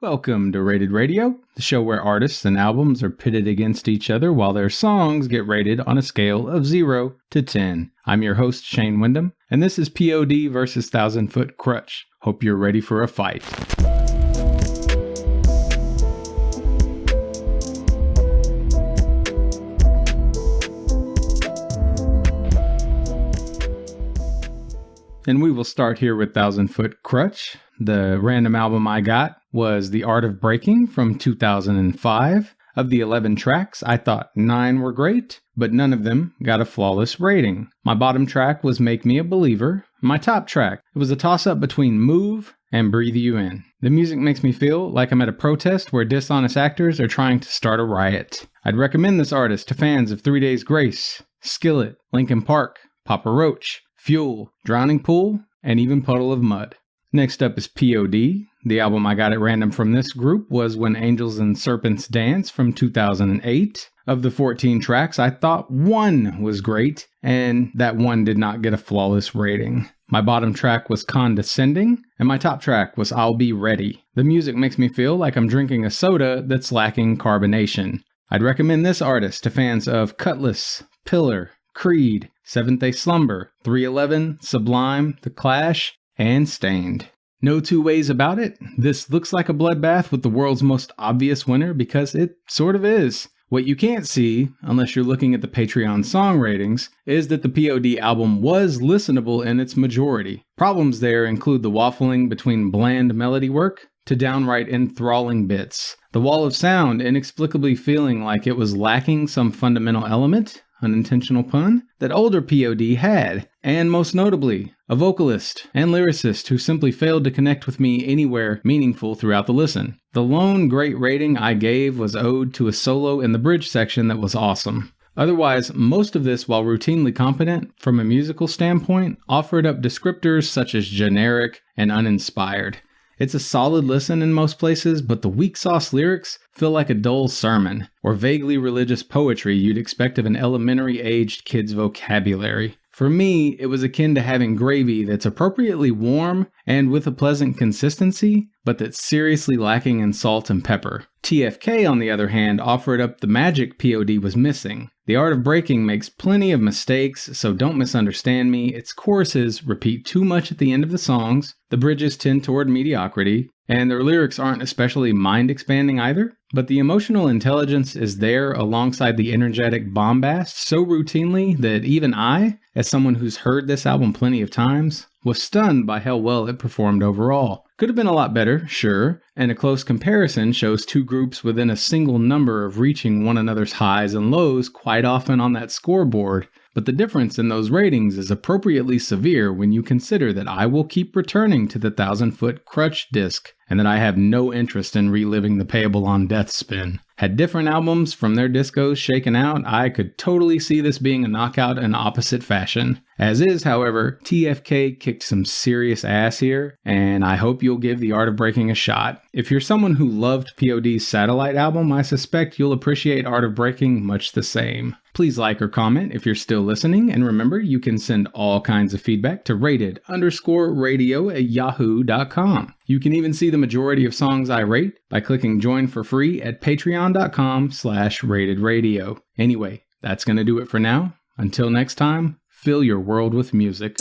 Welcome to Rated Radio, the show where artists and albums are pitted against each other while their songs get rated on a scale of 0 to 10. I'm your host, Shane Wyndham, and this is P.O.D. versus 1,000 Foot Krutch. Hope you're ready for a fight. And we will start here with 1,000 Foot Krutch. The random album I got was The Art of Breaking from 2005. Of the 11 tracks, I thought 9 were great, but none of them got a flawless rating. My bottom track was Make Me a Believer. My top track, it was a toss-up between Move and Breathe You In. The music makes me feel like I'm at a protest where dishonest actors are trying to start a riot. I'd recommend this artist to fans of 3 Days Grace, Skillet, Linkin Park, Papa Roach, Fuel, Drowning Pool, and even Puddle of Mud. Next up is P.O.D. The album I got at random from this group was When Angels and Serpents Dance from 2008. Of the 14 tracks, I thought 1 was great, and that 1 did not get a flawless rating. My bottom track was Condescending, and my top track was I'll Be Ready. The music makes me feel like I'm drinking a soda that's lacking carbonation. I'd recommend this artist to fans of Cutlass, Pillar, Creed, Seventh Day Slumber, 311, Sublime, The Clash, and Stained. No two ways about it, this looks like a bloodbath with the world's most obvious winner because it sort of is. What you can't see, unless you're looking at the Patreon song ratings, is that the P.O.D. album was listenable in its majority. Problems there include the waffling between bland melody work to downright enthralling bits. The wall of sound inexplicably feeling like it was lacking some fundamental element, unintentional pun, that older P.O.D. had, and most notably, a vocalist and lyricist who simply failed to connect with me anywhere meaningful throughout the listen. The lone great rating I gave was owed to a solo in the bridge section that was awesome. Otherwise, most of this, while routinely competent from a musical standpoint, offered up descriptors such as generic and uninspired. It's a solid listen in most places, but the weak sauce lyrics feel like a dull sermon, or vaguely religious poetry you'd expect of an elementary-aged kid's vocabulary. For me, it was akin to having gravy that's appropriately warm and with a pleasant consistency, but that's seriously lacking in salt and pepper. T.F.K, on the other hand, offered up the magic P.O.D. was missing. The Art of Breaking makes plenty of mistakes, so don't misunderstand me. Its choruses repeat too much at the end of the songs, the bridges tend toward mediocrity, and their lyrics aren't especially mind-expanding either. But the emotional intelligence is there alongside the energetic bombast so routinely that even I, as someone who's heard this album plenty of times, was stunned by how well it performed overall. Could have been a lot better, sure, and a close comparison shows two groups within a single number of reaching one another's highs and lows quite often on that scoreboard, but the difference in those ratings is appropriately severe when you consider that I will keep returning to the 1,000 Foot Krutch disc, and that I have no interest in reliving the Payable on Death spin. Had different albums from their discos shaken out, I could totally see this being a knockout in opposite fashion. As is, however, T.F.K kicked some serious ass here, and I hope you'll give The Art of Breaking a shot. If you're someone who loved P.O.D's Satellite album, I suspect you'll appreciate Art of Breaking much the same. Please like or comment if you're still listening, and remember, you can send all kinds of feedback to rated_radio@yahoo.com. You can even see the majority of songs I rate by clicking join for free at patreon.com/ratedradio. Anyway, that's going to do it for now. Until next time, fill your world with music.